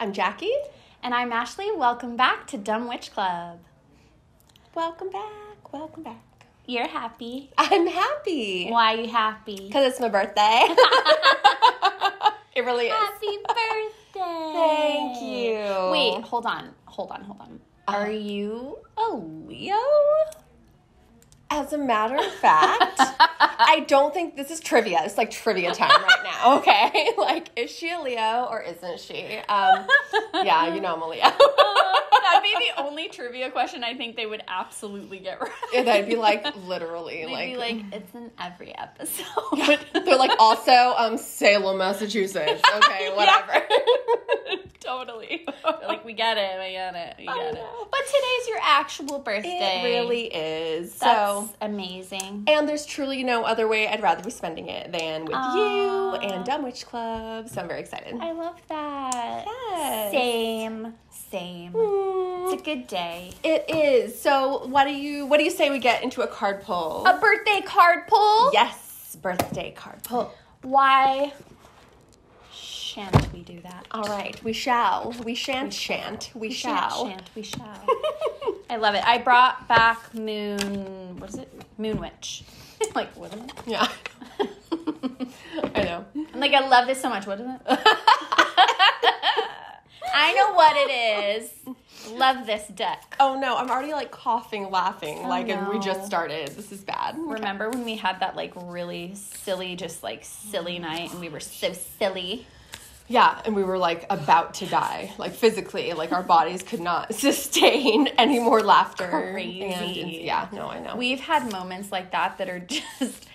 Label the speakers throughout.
Speaker 1: I'm Jackie.
Speaker 2: And I'm Ashley. Welcome back to Dumb Witch Club.
Speaker 1: Welcome back. Welcome back.
Speaker 2: You're happy.
Speaker 1: I'm happy.
Speaker 2: Why are you happy?
Speaker 1: Because it's my birthday. It really is.
Speaker 2: Happy birthday.
Speaker 1: Thank you.
Speaker 2: Wait, hold on. Are you a Leo?
Speaker 1: As a matter of fact, I don't think this is trivia. It's like trivia time right now, okay? Like, is she a Leo or isn't she? Yeah, you know I'm a Leo.
Speaker 2: That'd be the only trivia question I think they would absolutely get right.
Speaker 1: Yeah, they'd be like, literally.
Speaker 2: They'd be like, it's in every episode.
Speaker 1: Yeah. They're like, also, Salem, Massachusetts. Okay, whatever.
Speaker 2: Yeah. Totally. They're like, we get it. But today's your actual birthday.
Speaker 1: It really is.
Speaker 2: That's amazing.
Speaker 1: And there's truly no other way I'd rather be spending it than with you and Dumb Witch Club. So I'm very excited.
Speaker 2: I love that.
Speaker 1: Yes.
Speaker 2: Same. It's a good day.
Speaker 1: It is. So what do you say we get into a card pull?
Speaker 2: A birthday card pull?
Speaker 1: Yes, birthday card pull.
Speaker 2: Why shan't we do that?
Speaker 1: All right, we shall. We shall.
Speaker 2: I love it. I brought back Moon Witch. Like, what is it?
Speaker 1: Yeah. I know.
Speaker 2: I'm like, I love this so much. What is it? I know what it is. Love this deck.
Speaker 1: Oh no, I'm already like coughing, laughing, and we
Speaker 2: no.
Speaker 1: just started. This is bad.
Speaker 2: Remember when we had that like really silly, silly night and we were so silly?
Speaker 1: Yeah, and we were like about to die, like physically, like our bodies could not sustain any more laughter.
Speaker 2: Crazy.
Speaker 1: And yeah, no, I know.
Speaker 2: We've had moments like that are just,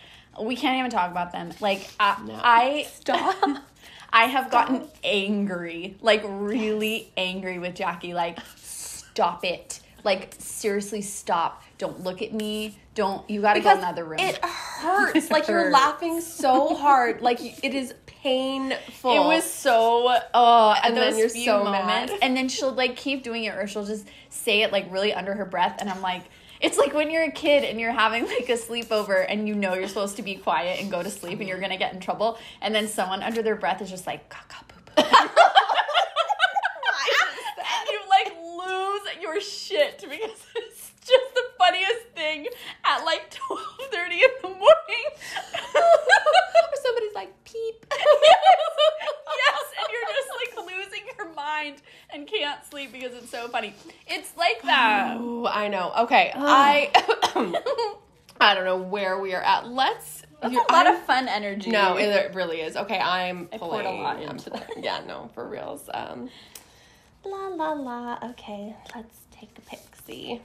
Speaker 2: we can't even talk about them. Like,
Speaker 1: No. Stop.
Speaker 2: I have gotten angry, like really angry with Jackie. Like, stop it. Like, seriously, stop. Don't look at me. You gotta go in another room.
Speaker 1: It hurts. Like, you're laughing so hard. Like, it is painful.
Speaker 2: It was so,
Speaker 1: and then you're so
Speaker 2: moments.
Speaker 1: mad.
Speaker 2: And then she'll like keep doing it, or she'll just say it like really under her breath. And I'm like, it's like when you're a kid and you're having like a sleepover and you know you're supposed to be quiet and go to sleep and you're going to get in trouble. And then someone under their breath is just like, caca poo poo. And you like lose your shit because it's just the funniest thing at like 12:30 in the morning.
Speaker 1: Or somebody's like, peep.
Speaker 2: Yes, and you're just like losing your mind and can't sleep because it's so funny. It's like that.
Speaker 1: Oh, I know. Okay, I don't know where we are at. That's
Speaker 2: a lot of fun energy.
Speaker 1: No, it really is. Okay, I
Speaker 2: poured a lot into
Speaker 1: that. Yeah, no, for reals. La la la. Okay, let's take a pixie.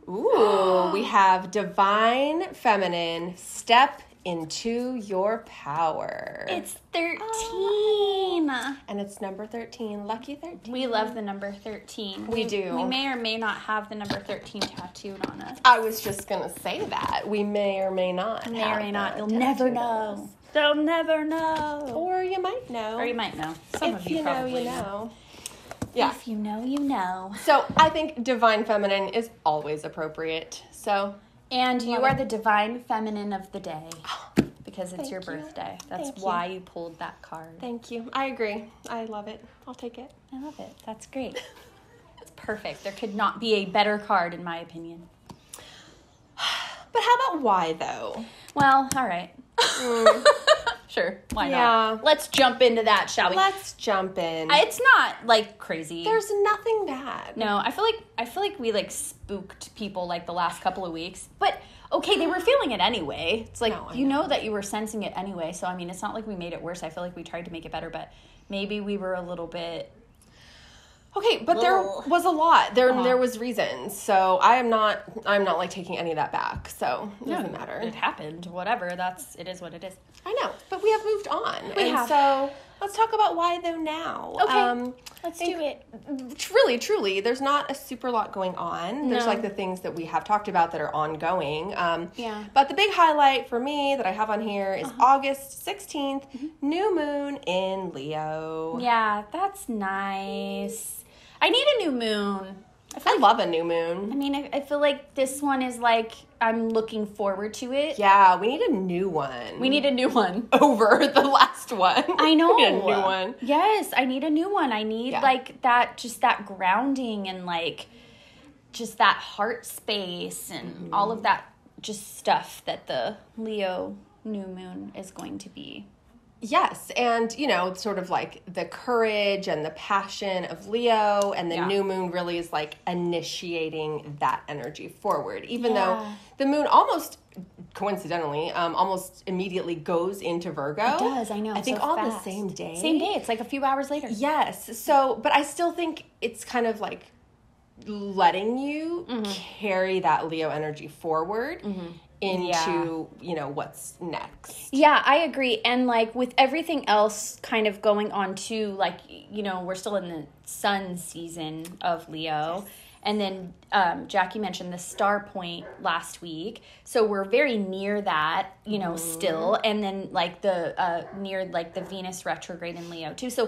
Speaker 1: Ooh, we have Divine Feminine, Step into Your Power.
Speaker 2: It's 13.
Speaker 1: And it's number 13, lucky 13.
Speaker 2: We love the number 13.
Speaker 1: We do.
Speaker 2: We may or may not have the number 13 tattooed on us.
Speaker 1: I was just going to say that. We may or may not.
Speaker 2: May or may not. You'll never know. They'll never know.
Speaker 1: Or you might know.
Speaker 2: Some of you probably
Speaker 1: you know. Yeah.
Speaker 2: If you know, you know.
Speaker 1: So I think Divine Feminine is always appropriate. So.
Speaker 2: And you are the Divine Feminine of the day. Because it's your birthday. That's why you pulled that card.
Speaker 1: Thank you. I agree. I love it. I'll take it.
Speaker 2: I love it. That's great. It's perfect. There could not be a better card, in my opinion.
Speaker 1: But how about why, though?
Speaker 2: Well, all right. Sure. Why not? Let's jump into that, shall we?
Speaker 1: Let's jump in.
Speaker 2: It's not like crazy.
Speaker 1: There's nothing bad.
Speaker 2: No, I feel like we like spooked people like the last couple of weeks. But okay, they were feeling it anyway. It's like you know that you were sensing it anyway. So I mean, it's not like we made it worse. I feel like we tried to make it better, but maybe we were a little bit.
Speaker 1: Okay, but there was a lot. There was reasons. So I'm not like taking any of that back. So it doesn't matter.
Speaker 2: It happened. Whatever. It is what it is.
Speaker 1: I know, but we have moved on.
Speaker 2: We have.
Speaker 1: So let's talk about why though now.
Speaker 2: Okay. Let's do it.
Speaker 1: Really, truly, there's not a super lot going on. There's like the things that we have talked about that are ongoing.
Speaker 2: Yeah.
Speaker 1: But the big highlight for me that I have on here is August 16th, new moon in Leo.
Speaker 2: Yeah, that's nice. I need a new moon.
Speaker 1: I love a new moon.
Speaker 2: I mean, I feel like this one is like, I'm looking forward to it.
Speaker 1: Yeah, we need a new one.
Speaker 2: We need a new one.
Speaker 1: Over the last one.
Speaker 2: I know.
Speaker 1: We need a new one.
Speaker 2: Yes, I need a new one. I need like that, just that grounding and like just that heart space and all of that just stuff that the Leo new moon is going to be.
Speaker 1: Yes, and, you know, sort of like the courage and the passion of Leo, and the new moon really is like initiating that energy forward, even though the moon almost, coincidentally, almost immediately goes into Virgo.
Speaker 2: It does, I know.
Speaker 1: I think
Speaker 2: so
Speaker 1: on
Speaker 2: fast.
Speaker 1: the same day.
Speaker 2: Same day, it's like a few hours later.
Speaker 1: Yes, so, but I still think it's kind of like letting you carry that Leo energy forward. Into, you know, what's next.
Speaker 2: Yeah, I agree. And, like, with everything else kind of going on, too, like, you know, we're still in the sun season of Leo. Yes. And then Jackie mentioned the star point last week. So we're very near that, you know, still. And then, like, the near, like, the Venus retrograde in Leo, too. So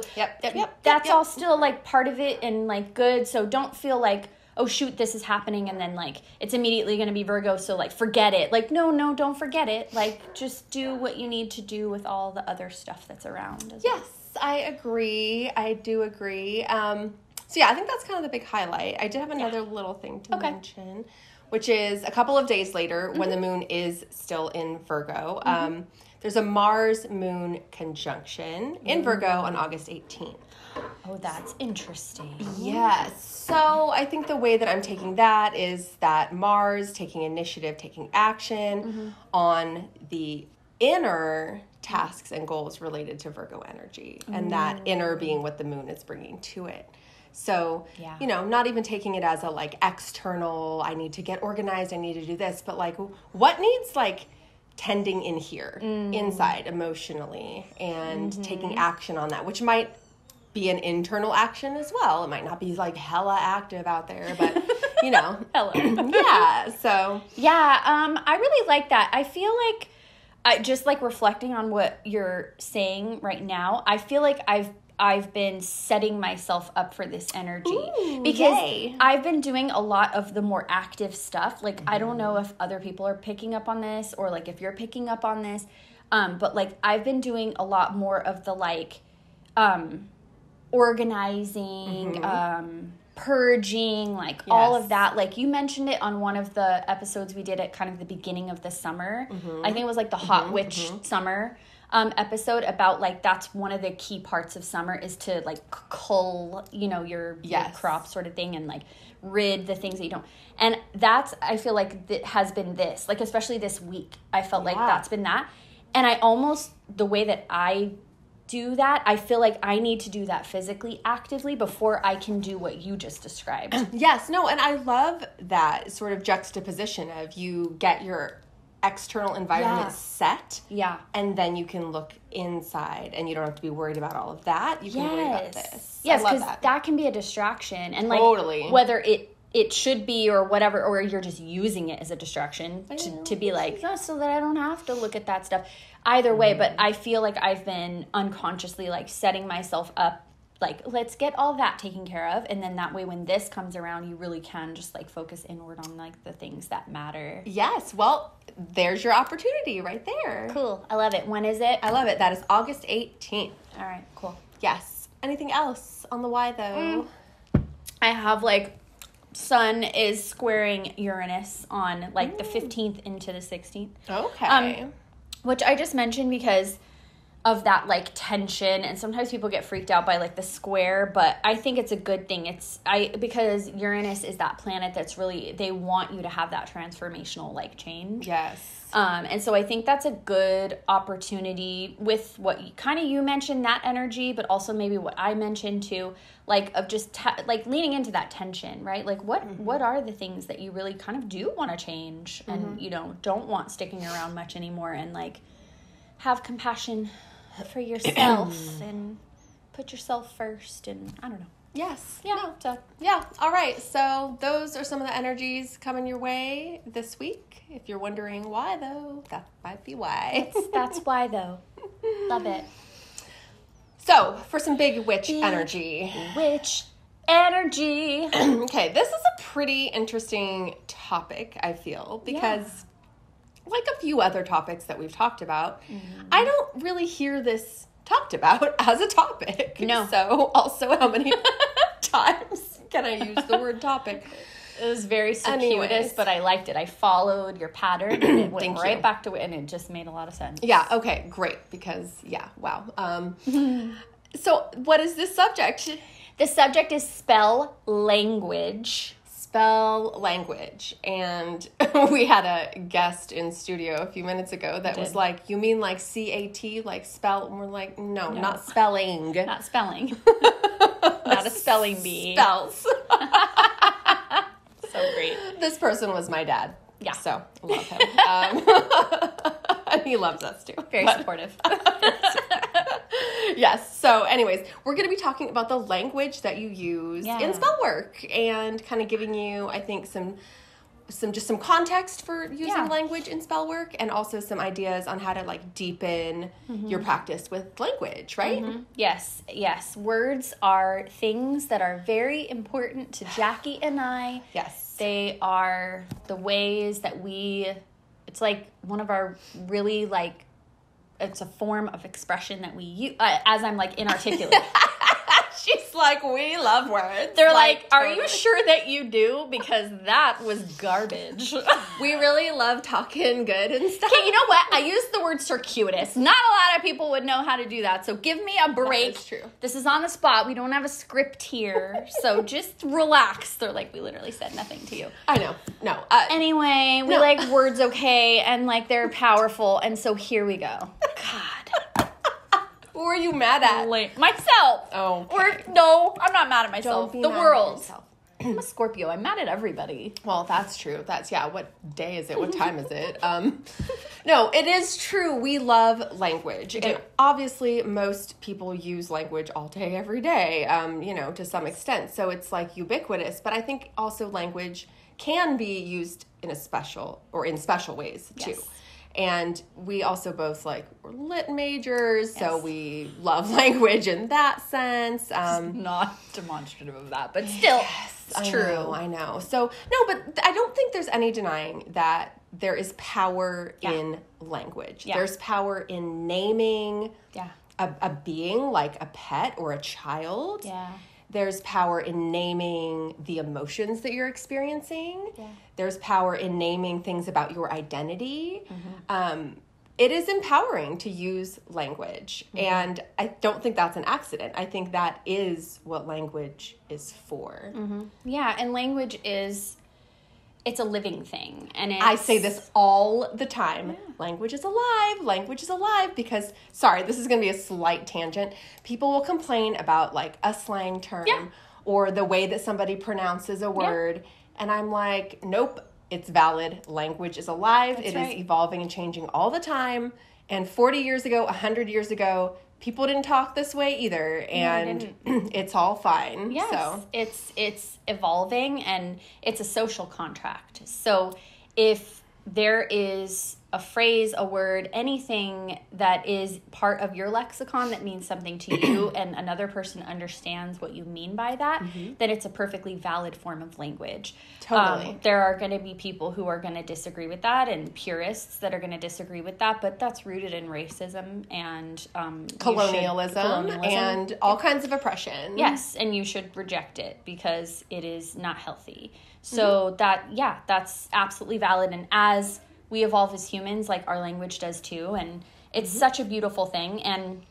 Speaker 2: that's all still, like, part of it and, like, good. So don't feel like, oh, shoot, this is happening, and then, like, it's immediately going to be Virgo, so, like, forget it. Like, no, don't forget it. Like, just do what you need to do with all the other stuff that's around.
Speaker 1: Yes, I agree. I do agree. So, yeah, I think that's kind of the big highlight. I did have another little thing to mention, which is a couple of days later, when the moon is still in Virgo, there's a Mars-Moon conjunction in Virgo on August 18th.
Speaker 2: Oh, that's interesting.
Speaker 1: Yes. So I think the way that I'm taking that is that Mars taking initiative, taking action on the inner tasks and goals related to Virgo energy. And that inner being what the moon is bringing to it. So, you know, not even taking it as a, like, external, I need to get organized, I need to do this, but, like, what needs, like, tending in here, inside, emotionally, and taking action on that, which might be an internal action as well. It might not be like hella active out there, but you know.
Speaker 2: Hello.
Speaker 1: Yeah. So.
Speaker 2: Yeah. I really like that. I feel like just like reflecting on what you're saying right now, I feel like I've been setting myself up for this energy. Because I've been doing a lot of the more active stuff. Like, I don't know if other people are picking up on this or like if you're picking up on this. But like I've been doing a lot more of the like organizing, purging, like all of that. Like you mentioned it on one of the episodes we did at kind of the beginning of the summer. I think it was like the hot witch summer episode about like that's one of the key parts of summer is to like cull, you know, your crop sort of thing and like rid the things that you don't. And that's, I feel like that has been this, like especially this week, I felt like that's been that. And I almost, the way that I do that, I feel like I need to do that physically, actively before I can do what you just described.
Speaker 1: Yes, no, and I love that sort of juxtaposition of you get your external environment set, and then you can look inside, and you don't have to be worried about all of that. You can worry about this.
Speaker 2: Yes, because that can be a distraction, and like whether it should be or whatever, or you're just using it as a distraction to be like, oh, so that I don't have to look at that stuff. Either way, but I feel like I've been unconsciously like setting myself up, like, let's get all that taken care of. And then that way, when this comes around, you really can just like focus inward on like the things that matter.
Speaker 1: Yes. Well, there's your opportunity right there.
Speaker 2: Cool. I love it. When is it?
Speaker 1: I love it. That is August 18th.
Speaker 2: All right. Cool.
Speaker 1: Yes. Anything else on the why though?
Speaker 2: I have like Sun is squaring Uranus on like the 15th into the 16th.
Speaker 1: Okay.
Speaker 2: Which I just mentioned because of that like tension, and sometimes people get freaked out by like the square, but I think it's a good thing. Because Uranus is that planet that's really, they want you to have that transformational like change. Yes. And so I think that's a good opportunity with what you mentioned, that energy, but also maybe what I mentioned too, like of just like leaning into that tension, right? Like what are the things that you really kind of do want to change and, you know, don't want sticking around much anymore, and like have compassion for yourself and put yourself first, and I don't know.
Speaker 1: Yes.
Speaker 2: Yeah.
Speaker 1: No. So, yeah. All right. So those are some of the energies coming your way this week. If you're wondering why, though, that might be why.
Speaker 2: That's why, though. Love it.
Speaker 1: So for some big witch energy.
Speaker 2: Witch Energy.
Speaker 1: Okay, this is a pretty interesting topic, I feel, because like a few other topics that we've talked about, I don't really hear this talked about as a topic.
Speaker 2: No.
Speaker 1: So also, how many times can I use the word topic?
Speaker 2: It was very circuitous,
Speaker 1: Anyways.
Speaker 2: but I liked it. I followed your pattern, and it went
Speaker 1: Thank
Speaker 2: right
Speaker 1: you.
Speaker 2: back to it, and it just made a lot of sense.
Speaker 1: Yeah, okay, great, because, wow. So what is this subject?
Speaker 2: The subject is spell language.
Speaker 1: Spell language. And we had a guest in studio a few minutes ago that was like, you mean like CAT, like spell? And we're like, no, not spelling.
Speaker 2: Not spelling. Not a spelling bee.
Speaker 1: Spells.
Speaker 2: So great.
Speaker 1: This person was my dad.
Speaker 2: Yeah.
Speaker 1: So, I love him. And he loves us too.
Speaker 2: Very supportive.
Speaker 1: Yes. So anyways, we're going to be talking about the language that you use in spell work and kind of giving you, I think, some context for using language in spell work, and also some ideas on how to like deepen your practice with language, right?
Speaker 2: Yes. Words are things that are very important to Jackie and I.
Speaker 1: Yes.
Speaker 2: They are the ways that it's like one of our really like, it's a form of expression that we use, as I'm like inarticulate.
Speaker 1: She's like, we love words.
Speaker 2: They're like, are you sure that you do? Because that was garbage.
Speaker 1: We really love talking good and stuff.
Speaker 2: Okay, you know what? I used the word circuitous. Not a lot of people would know how to do that. So give me a break.
Speaker 1: That is true.
Speaker 2: This is on the spot. We don't have a script here. So just relax. They're like, we literally said nothing to you.
Speaker 1: I know. No.
Speaker 2: Anyway, we like words okay, and like they're powerful. And so here we go. God.
Speaker 1: Who are you mad at?
Speaker 2: Myself.
Speaker 1: Oh.
Speaker 2: No, I'm not mad at myself.
Speaker 1: Don't be
Speaker 2: the
Speaker 1: mad at
Speaker 2: world.
Speaker 1: yourself.
Speaker 2: I'm a Scorpio. I'm mad at everybody.
Speaker 1: Well, that's true. That's, what day is it? What time is it? No, it is true. We love language. And obviously, most people use language all day, every day, to some extent. So it's like ubiquitous. But I think also language can be used in special ways, too.
Speaker 2: Yes.
Speaker 1: And we also both we're lit majors, so we love language in that sense.
Speaker 2: Not demonstrative of that, but still, it's true.
Speaker 1: I know. So, no, but I don't think there's any denying that there is power in language.
Speaker 2: Yeah.
Speaker 1: There's power in naming a being like a pet or a child.
Speaker 2: Yeah.
Speaker 1: There's power in naming the emotions that you're experiencing. Yeah. There's power in naming things about your identity. It is empowering to use language. And I don't think that's an accident. I think that is what language is for.
Speaker 2: Yeah, and language it's a living thing. And
Speaker 1: I say this all the time. Yeah. Language is alive. Language is alive because, sorry, this is going to be a slight tangent. People will complain about a slang term or the way that somebody pronounces a word. And I'm like, nope, it's valid. Language is alive. It is evolving and changing all the time. And 40 years ago, 100 years ago, people didn't talk this way either, and it's all fine.
Speaker 2: Yes,
Speaker 1: so.
Speaker 2: It's evolving, and it's a social contract. So if there is a phrase, a word, anything that is part of your lexicon that means something to you and another person understands what you mean by that, then it's a perfectly valid form of language.
Speaker 1: Totally.
Speaker 2: There are going to be people who are going to disagree with that and purists that are going to disagree with that, but that's rooted in racism and
Speaker 1: colonialism and all kinds of oppression.
Speaker 2: Yes, and you should reject it because it is not healthy. So that's absolutely valid. And as we evolve as humans, our language does too. And it's such a beautiful thing. And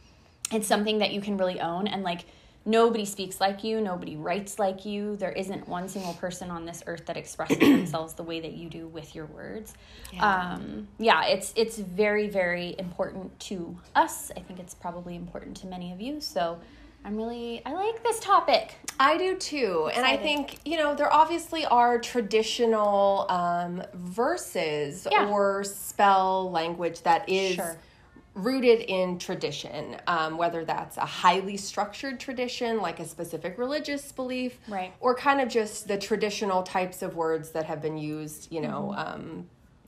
Speaker 2: it's something that you can really own. And nobody speaks like you. Nobody writes like you. There isn't one single person on this earth that expresses themselves the way that you do with your words. Yeah. It's very, very important to us. I think it's probably important to many of you. So I like this topic.
Speaker 1: I do too. And I think, there obviously are traditional verses or spell language that is rooted in tradition, whether that's a highly structured tradition, like a specific religious belief, or kind of just the traditional types of words that have been used,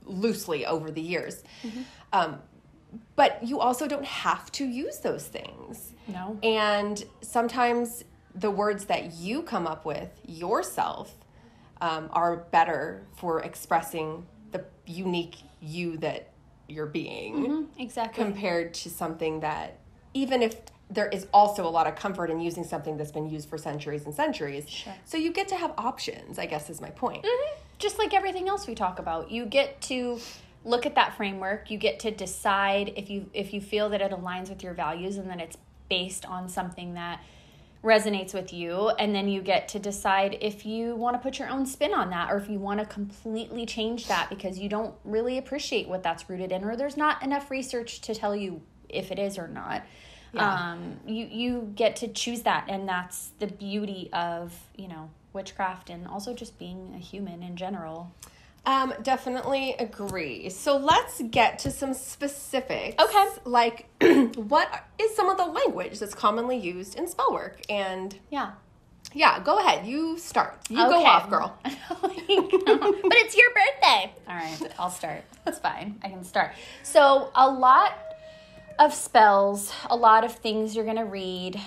Speaker 1: loosely over the years. But you also don't have to use those things.
Speaker 2: No.
Speaker 1: And sometimes the words that you come up with yourself are better for expressing the unique you that you're being.
Speaker 2: Exactly.
Speaker 1: Compared to something that, even if there is also a lot of comfort in using something that's been used for centuries and centuries.
Speaker 2: Sure.
Speaker 1: So you get to have options, I guess is my point.
Speaker 2: Just like everything else we talk about. You get to look at that framework. You get to decide if you feel that it aligns with your values and that it's based on something that resonates with you. And then you get to decide if you want to put your own spin on that, or if you want to completely change that because you don't really appreciate what that's rooted in, or there's not enough research to tell you if it is or not. Yeah. You get to choose that, and that's the beauty of, witchcraft and also just being a human in general.
Speaker 1: Definitely agree. So let's get to some specifics.
Speaker 2: Okay.
Speaker 1: Like, what is some of the language that's commonly used in spell work? And yeah, go ahead. You start. You go off, girl.
Speaker 2: But it's your birthday. All right, I'll start. That's fine. I can start. So a lot of spells, a lot of things you're going to read,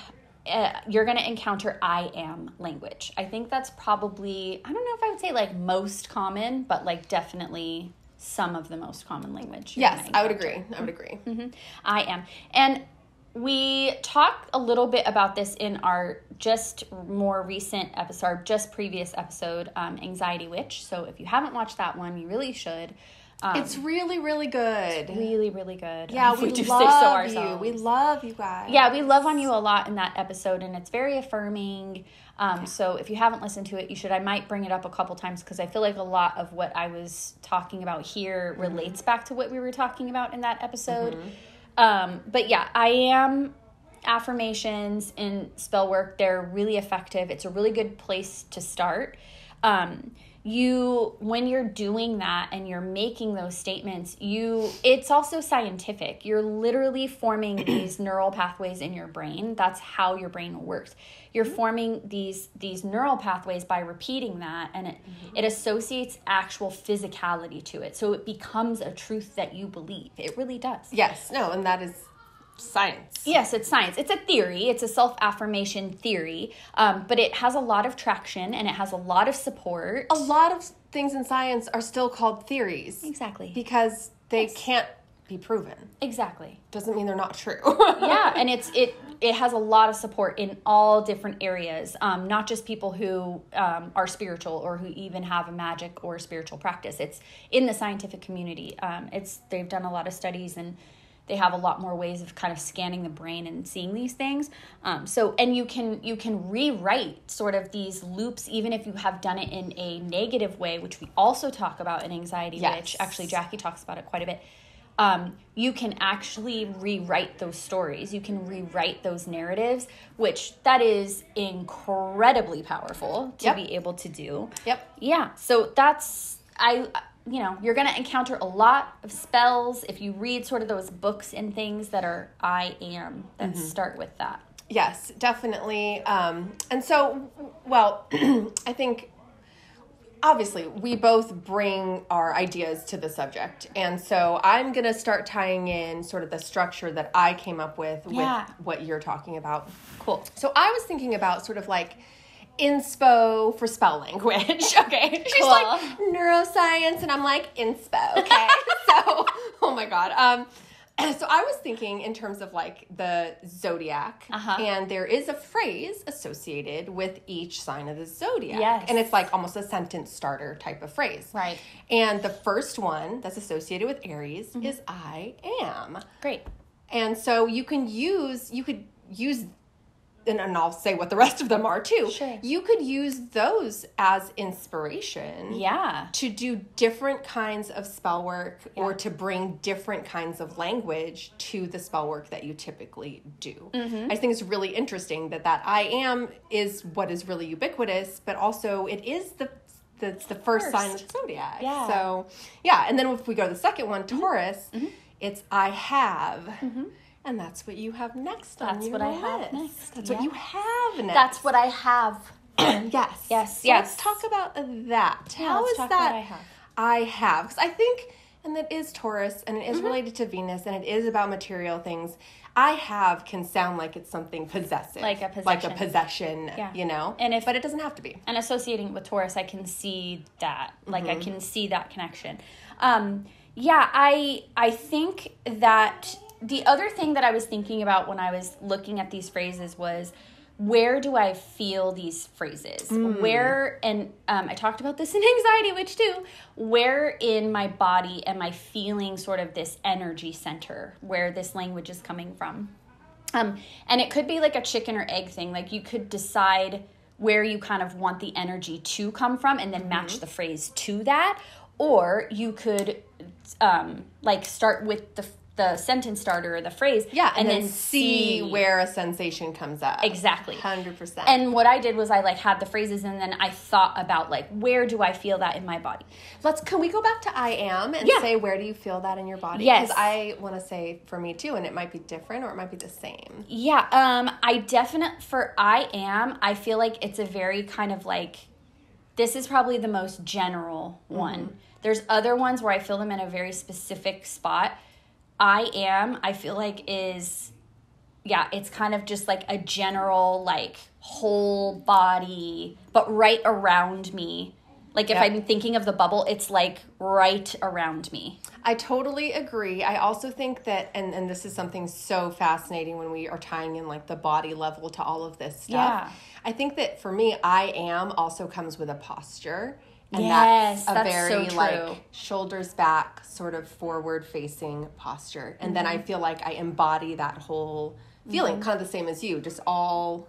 Speaker 2: you're going to encounter I am language. I think that's probably, I don't know if I would say like most common, but like definitely some of the most common language.
Speaker 1: Yes, I would agree.
Speaker 2: Mm-hmm. I am. And we talked a little bit about this in our just more recent episode, just previous episode, Anxiety Witch. So if you haven't watched that one, you really should.
Speaker 1: It's really, really good.
Speaker 2: Really, really good.
Speaker 1: Yeah, we
Speaker 2: do
Speaker 1: love
Speaker 2: say so ourselves.
Speaker 1: you. We love you guys.
Speaker 2: Yeah, we love on you a lot in that episode, and it's very affirming. So if you haven't listened to it, you should. I might bring it up a couple times because I feel like a lot of what I was talking about here relates back to what we were talking about in that episode. But yeah, I am affirmations in spell work. They're really effective. It's a really good place to start. When you're doing that and you're making those statements, it's also scientific. You're literally forming these neural pathways in your brain. That's how your brain works. You're forming these neural pathways by repeating that, and it associates actual physicality to it. So it becomes a truth that you believe. It really does.
Speaker 1: Yes. No, and that is science.
Speaker 2: Yes, it's science. It's a theory. It's a self-affirmation theory, but it has a lot of traction and it has a lot of support.
Speaker 1: A lot of things in science are still called theories.
Speaker 2: Exactly.
Speaker 1: Because they can't be proven.
Speaker 2: Exactly.
Speaker 1: Doesn't mean they're not true.
Speaker 2: Yeah, and it has a lot of support in all different areas, not just people who are spiritual or who even have a magic or spiritual practice. It's in the scientific community. They've done a lot of studies, and they have a lot more ways of kind of scanning the brain and seeing these things. And you can rewrite sort of these loops, even if you have done it in a negative way, which we also talk about in Anxiety Witch. Actually, Jackie talks about it quite a bit. You can actually rewrite those stories. You can rewrite those narratives, which that is incredibly powerful to be able to do.
Speaker 1: Yep.
Speaker 2: Yeah. So you're going to encounter a lot of spells if you read sort of those books and things that are I am, that start with that.
Speaker 1: Yes, definitely. And so, well, I think obviously we both bring our ideas to the subject. And so I'm going to start tying in sort of the structure that I came up with what you're talking about.
Speaker 2: Cool.
Speaker 1: So I was thinking about sort of like inspo for spell language. Okay. She's
Speaker 2: cool.
Speaker 1: like neuroscience and I'm like inspo. Okay. So, oh my God. So I was thinking in terms of like the zodiac, and there is a phrase associated with each sign of the zodiac.
Speaker 2: Yes.
Speaker 1: And it's like almost a sentence starter type of phrase.
Speaker 2: Right.
Speaker 1: And the first one that's associated with Aries is I am.
Speaker 2: Great.
Speaker 1: And so you could use, and I'll say what the rest of them are too.
Speaker 2: Sure.
Speaker 1: You could use those as inspiration.
Speaker 2: Yeah.
Speaker 1: To do different kinds of spell work or to bring different kinds of language to the spell work that you typically do. I think it's really interesting that I am is what is really ubiquitous, but also it is the first sign of the zodiac.
Speaker 2: Yeah.
Speaker 1: So, yeah. And then if we go to the second one, Taurus, it's I have. And that's what you have next on your list.
Speaker 2: That's what I have next.
Speaker 1: That's what you have next.
Speaker 2: That's what I have.
Speaker 1: Yes.
Speaker 2: Yes.
Speaker 1: So let's talk about that.
Speaker 2: Yeah,
Speaker 1: How
Speaker 2: let's
Speaker 1: is
Speaker 2: talk
Speaker 1: that
Speaker 2: about I have.
Speaker 1: I have? Because I think and it is Taurus, and it is related to Venus, and it is about material things. Can sound like it's something possessive. Like a possession, you know? But it doesn't have to be.
Speaker 2: And associating with Taurus, I can see that. Like, I can see that connection. I think that the other thing that I was thinking about when I was looking at these phrases was, where do I feel these phrases? Where, and I talked about this in Anxiety Witch too, where in my body am I feeling sort of this energy center where this language is coming from? And it could be like a chicken or egg thing. Like, you could decide where you kind of want the energy to come from and then match the phrase to that. Or you could start with the sentence starter or the phrase.
Speaker 1: Yeah, and then see where a sensation comes up.
Speaker 2: Exactly.
Speaker 1: 100%.
Speaker 2: And what I did was I had the phrases, and then I thought about where do I feel that in my body?
Speaker 1: Can we go back to I am and say, where do you feel that in your body?
Speaker 2: Yes.
Speaker 1: Because I want to say for me too, and it might be different or it might be the same.
Speaker 2: Yeah. For I am, I feel like it's a very kind of this is probably the most general one. There's other ones where I feel them in a very specific spot. I feel like it's kind of just a general, whole body, but right around me. If I'm thinking of the bubble, it's right around me.
Speaker 1: I totally agree. I also think that, and this is something so fascinating when we are tying in the body level to all of this stuff.
Speaker 2: Yeah.
Speaker 1: I think that for me, I am also comes with a posture. And
Speaker 2: yes,
Speaker 1: that's a very
Speaker 2: so true.
Speaker 1: Shoulders back, sort of forward facing posture. And then I feel like I embody that whole feeling, kind of the same as you, just all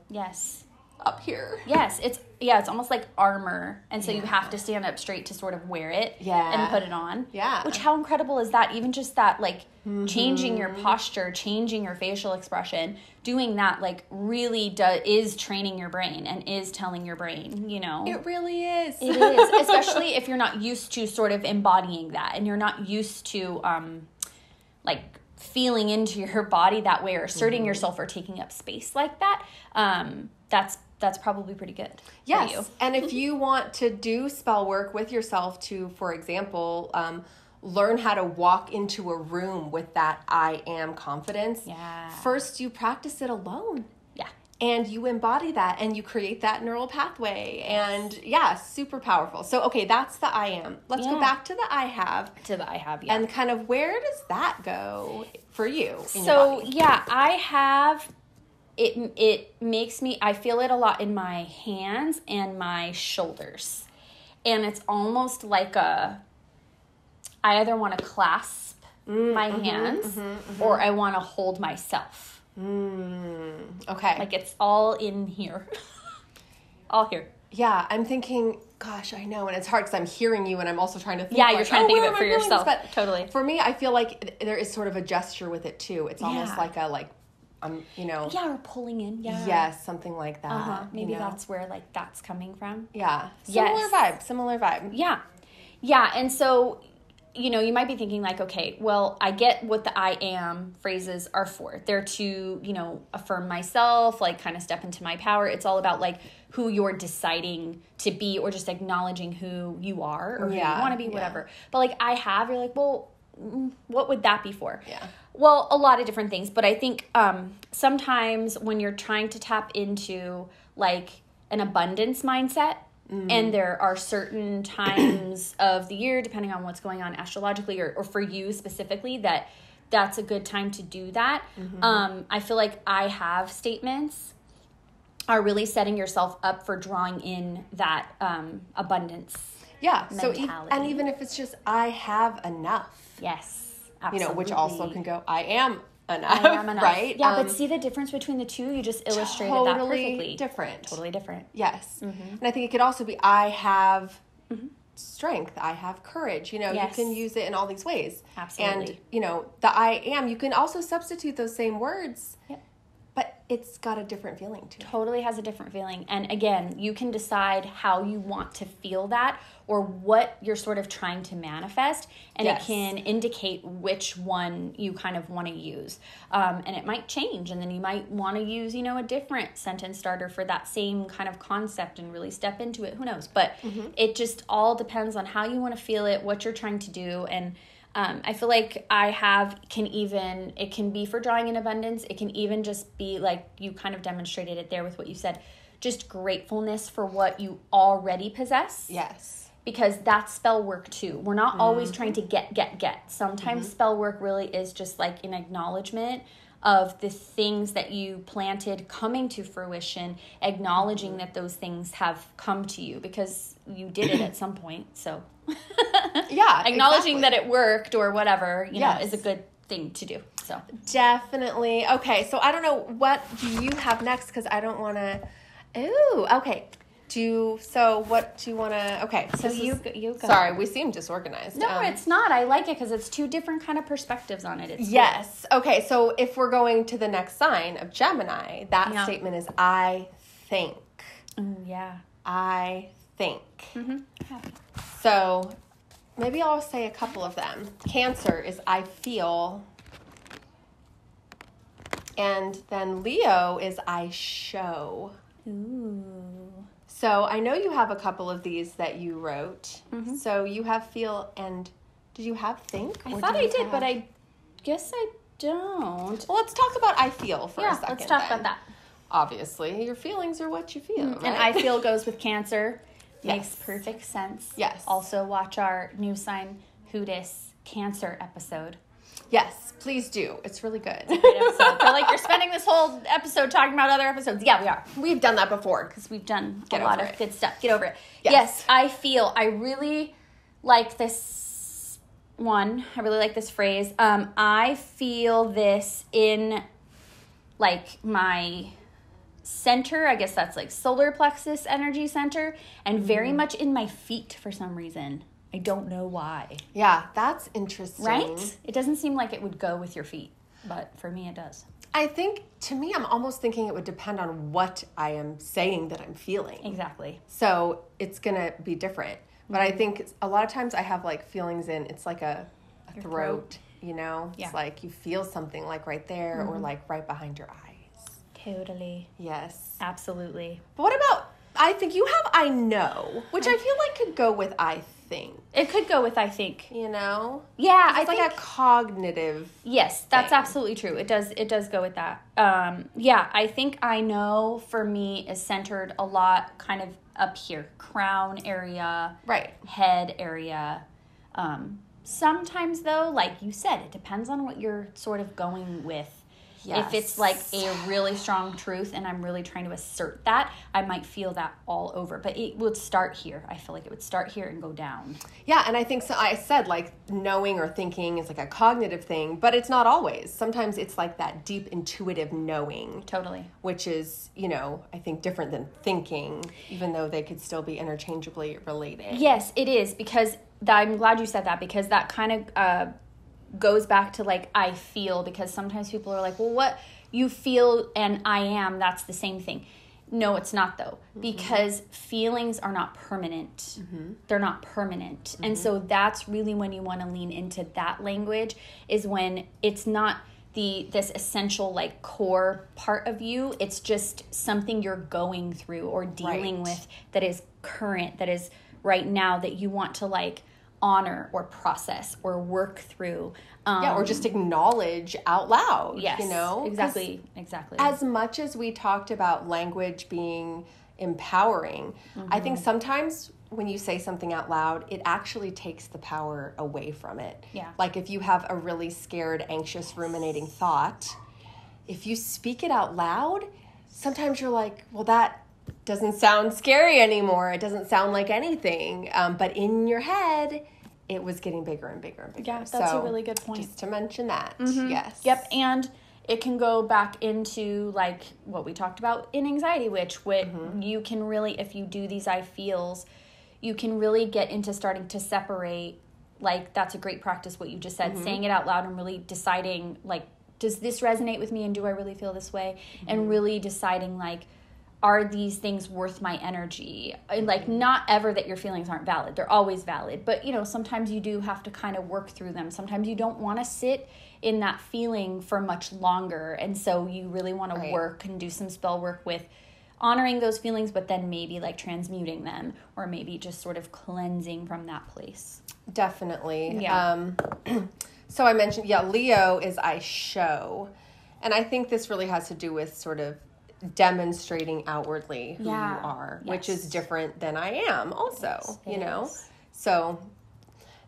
Speaker 1: up here.
Speaker 2: Yes, it's almost like armor. And so you have to stand up straight to sort of wear it and put it on.
Speaker 1: Yeah.
Speaker 2: Which, how incredible is that? Even just that, changing your posture, changing your facial expression, doing that, really is training your brain and is telling your brain, you know.
Speaker 1: It really is.
Speaker 2: It is, especially if you're not used to sort of embodying that and you're not used to, feeling into your body that way or asserting yourself or taking up space like that. That's probably pretty good for you.
Speaker 1: And if you want to do spell work with yourself to, for example, learn how to walk into a room with that I am confidence, first you practice it alone.
Speaker 2: Yeah.
Speaker 1: And you embody that and you create that neural pathway. And super powerful. So, okay, that's the I am. Let's go back to the I have. And kind of where does that go for you in your body?
Speaker 2: I have... It makes me, I feel it a lot in my hands and my shoulders. And it's almost like I either want to clasp my hands or I want to hold myself.
Speaker 1: Okay.
Speaker 2: It's all in here. All here.
Speaker 1: Yeah, I'm thinking, gosh, I know. And it's hard because I'm hearing you and I'm also trying to think.
Speaker 2: Yeah, you're trying to think of it for yourself. But totally.
Speaker 1: For me, I feel like there is sort of a gesture with it too. It's almost like a,
Speaker 2: or pulling in. Yeah.
Speaker 1: Yes, something like that.
Speaker 2: Maybe that's where that's coming from.
Speaker 1: Yeah. Similar vibe.
Speaker 2: Yeah. Yeah. And so, you might be thinking okay, well, I get what the I am phrases are for. They're to, affirm myself, kind of step into my power. It's all about who you're deciding to be or just acknowledging who you are or who you want to be, whatever. But you're well, what would that be for?
Speaker 1: Yeah.
Speaker 2: Well, a lot of different things, but I think sometimes when you're trying to tap into an abundance mindset, and there are certain times of the year, depending on what's going on astrologically or for you specifically, that's a good time to do that. I feel like I have statements are really setting yourself up for drawing in that abundance.
Speaker 1: Yeah.
Speaker 2: Mentality.
Speaker 1: So, even if it's just I have enough.
Speaker 2: Yes. Absolutely.
Speaker 1: Which also can go, I am enough, right?
Speaker 2: Yeah, but see the difference between the two? You just illustrated that perfectly.
Speaker 1: Totally different.
Speaker 2: Yes.
Speaker 1: And I think it could also be, I have strength, I have courage. You can use it in all these ways.
Speaker 2: Absolutely.
Speaker 1: And, the I am, you can also substitute those same words.
Speaker 2: Yep.
Speaker 1: But it's got a different feeling to it.
Speaker 2: Totally has a different feeling. And again, you can decide how you want to feel that or what you're sort of trying to manifest. And it can indicate which one you kind of want to use. And it might change. And then you might want to use, a different sentence starter for that same kind of concept and really step into it. Who knows? But it just all depends on how you want to feel it, what you're trying to do. And I feel like it can be for drawing in abundance. It can even just be like you kind of demonstrated it there with what you said, just gratefulness for what you already possess.
Speaker 1: Yes.
Speaker 2: Because that's spell work too. We're not always trying to get. Sometimes spell work really is just like an acknowledgement of the things that you planted coming to fruition, acknowledging that those things have come to you because you did it at some point. So
Speaker 1: yeah,
Speaker 2: acknowledging that it worked or whatever, you know, is a good thing to do. So
Speaker 1: definitely. Okay, so I don't know, what do you have next? Because I don't want to. Ooh, okay. What do you want to? Okay,
Speaker 2: so you go.
Speaker 1: Sorry, we seem disorganized.
Speaker 2: No, it's not. I like it because it's two different kind of perspectives on it. It's
Speaker 1: yes. Cool. Okay, so if we're going to the next sign of Gemini, that statement is I think.
Speaker 2: Yeah.
Speaker 1: I think. So maybe I'll say a couple of them. Cancer is I feel. And then Leo is I show.
Speaker 2: Ooh.
Speaker 1: So I know you have a couple of these that you wrote. So you have feel and did you have think?
Speaker 2: I thought I did, but I guess I don't.
Speaker 1: Well, let's talk about I feel for a second.
Speaker 2: Let's talk about that.
Speaker 1: Obviously, your feelings are what you feel, right?
Speaker 2: And I feel goes with Cancer.
Speaker 1: Yes.
Speaker 2: Makes perfect sense.
Speaker 1: Yes.
Speaker 2: Also watch our new sign Who Dis Cancer episode.
Speaker 1: Yes, please do. It's really good.
Speaker 2: Great episode. Feel like you're spending this whole episode talking about other episodes. Yeah, we are.
Speaker 1: We've done that before.
Speaker 2: Because we've done a lot of good stuff. Get over it.
Speaker 1: Yes.
Speaker 2: I really like this one. I really like this phrase. I feel this in like my center. I guess that's like solar plexus energy center. And very much in my feet for some reason. I don't know why.
Speaker 1: Yeah, that's interesting.
Speaker 2: Right? It doesn't seem like it would go with your feet, but for me it does.
Speaker 1: I think, to me, I'm almost thinking it would depend on what I am saying that I'm feeling.
Speaker 2: Exactly.
Speaker 1: So it's going to be different. But I think a lot of times I have like feelings in, it's like a throat, you know?
Speaker 2: Yeah.
Speaker 1: It's like you feel something like right there or like right behind your eyes.
Speaker 2: Totally.
Speaker 1: Yes.
Speaker 2: Absolutely.
Speaker 1: But what about, I think you have I know, which I feel like could go with I think.
Speaker 2: It could go with I think.
Speaker 1: You know?
Speaker 2: Yeah,
Speaker 1: it's like a cognitive.
Speaker 2: Yes, that's
Speaker 1: thing.
Speaker 2: absolutely true. It does go with that. Yeah, I think I know for me is centered a lot kind of up here, crown area,
Speaker 1: right,
Speaker 2: head area. Sometimes though, like you said, it depends on what you're sort of going with. Yes. If it's like a really strong truth and I'm really trying to assert that, I might feel that all over. But it would start here. I feel like it would start here and go down.
Speaker 1: Yeah, and I think so. I said like knowing or thinking is like a cognitive thing, but it's not always. Sometimes it's like that deep intuitive knowing.
Speaker 2: Totally. Which
Speaker 1: is, you know, I think different than thinking, even though they could still be interchangeably related.
Speaker 2: Yes, it is, because I'm glad you said that, because that kind of goes back to like I feel, because sometimes people are like, well, what you feel and I am, that's the same thing. No, it's not though, because feelings are not permanent. They're not permanent. And so that's really when you want to lean into that language, is when it's not this essential like core part of you. It's just something you're going through or dealing with that is current, that is right now, that you want to like honor or process or work through.
Speaker 1: Or just acknowledge out loud.
Speaker 2: Yes,
Speaker 1: you know?
Speaker 2: Exactly.
Speaker 1: As much as we talked about language being empowering, I think sometimes when you say something out loud, it actually takes the power away from it.
Speaker 2: Yeah.
Speaker 1: Like if you have a really scared, anxious, ruminating thought, if you speak it out loud, sometimes you're like, well, that doesn't sound scary anymore. It doesn't sound like anything. But in your head, it was getting bigger and bigger and bigger.
Speaker 2: Yeah, that's a really good point.
Speaker 1: Just to mention that. Yes.
Speaker 2: Yep. And it can go back into like what we talked about in anxiety, which you can really, if you do these I feels, you can really get into starting to separate. Like, that's a great practice, what you just said, saying it out loud and really deciding, like, does this resonate with me and do I really feel this way? And really deciding, like, are these things worth my energy? And like, not ever that your feelings aren't valid. They're always valid. But, you know, sometimes you do have to kind of work through them. Sometimes you don't want to sit in that feeling for much longer. And so you really want to work and do some spell work with honoring those feelings, but then maybe like transmuting them, or maybe just sort of cleansing from that place.
Speaker 1: Definitely.
Speaker 2: Yeah.
Speaker 1: So I mentioned, Leo is I show. And I think this really has to do with sort of demonstrating outwardly who you are, which is different than I am also, you know? So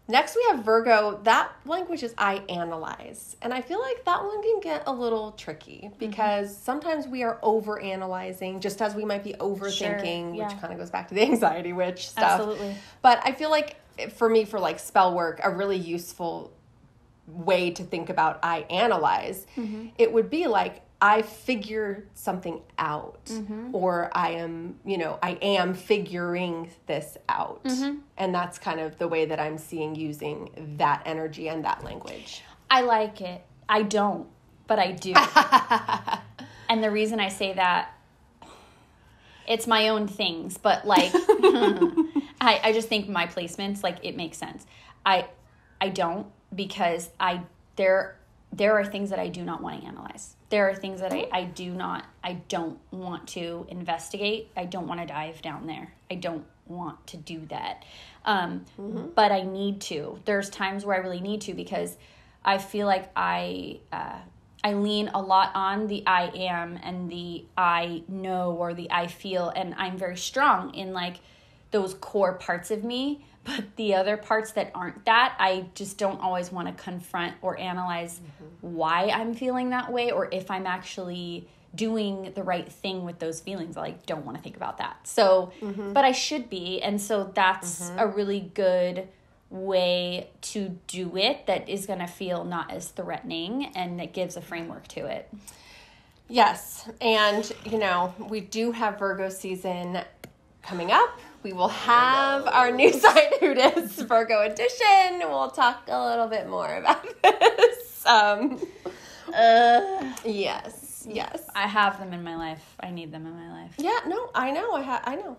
Speaker 1: next we have Virgo. That language is I analyze. And I feel like that one can get a little tricky because sometimes we are over-analyzing just as we might be overthinking, which kind of goes back to the anxiety witch stuff.
Speaker 2: Absolutely.
Speaker 1: But I feel like for me, for like spell work, a really useful way to think about I analyze, it would be like I figure something out, or I am figuring this out. And that's kind of the way that I'm seeing using that energy and that language.
Speaker 2: I like it. I don't, but I do. And the reason I say that, it's my own things, but like, I just think my placements, like, it makes sense. I don't, because there are things that I do not want to analyze. There are things that I don't want to investigate. I don't want to dive down there. I don't want to do that. But I need to. There's times where I really need to, because I feel like I lean a lot on the I am and the I know or the I feel, and I'm very strong in like those core parts of me. But the other parts that aren't that, I just don't always want to confront or analyze why I'm feeling that way, or if I'm actually doing the right thing with those feelings. I like, don't want to think about that. So, but I should be. And so that's a really good way to do it that is going to feel not as threatening, and it gives a framework to it.
Speaker 1: Yes. And, we do have Virgo season coming up. We will have our new sign Hootist Virgo edition. We'll talk a little bit more about this. Yes.
Speaker 2: I have them in my life. I need them in my life.
Speaker 1: Yeah, no, I know. I know.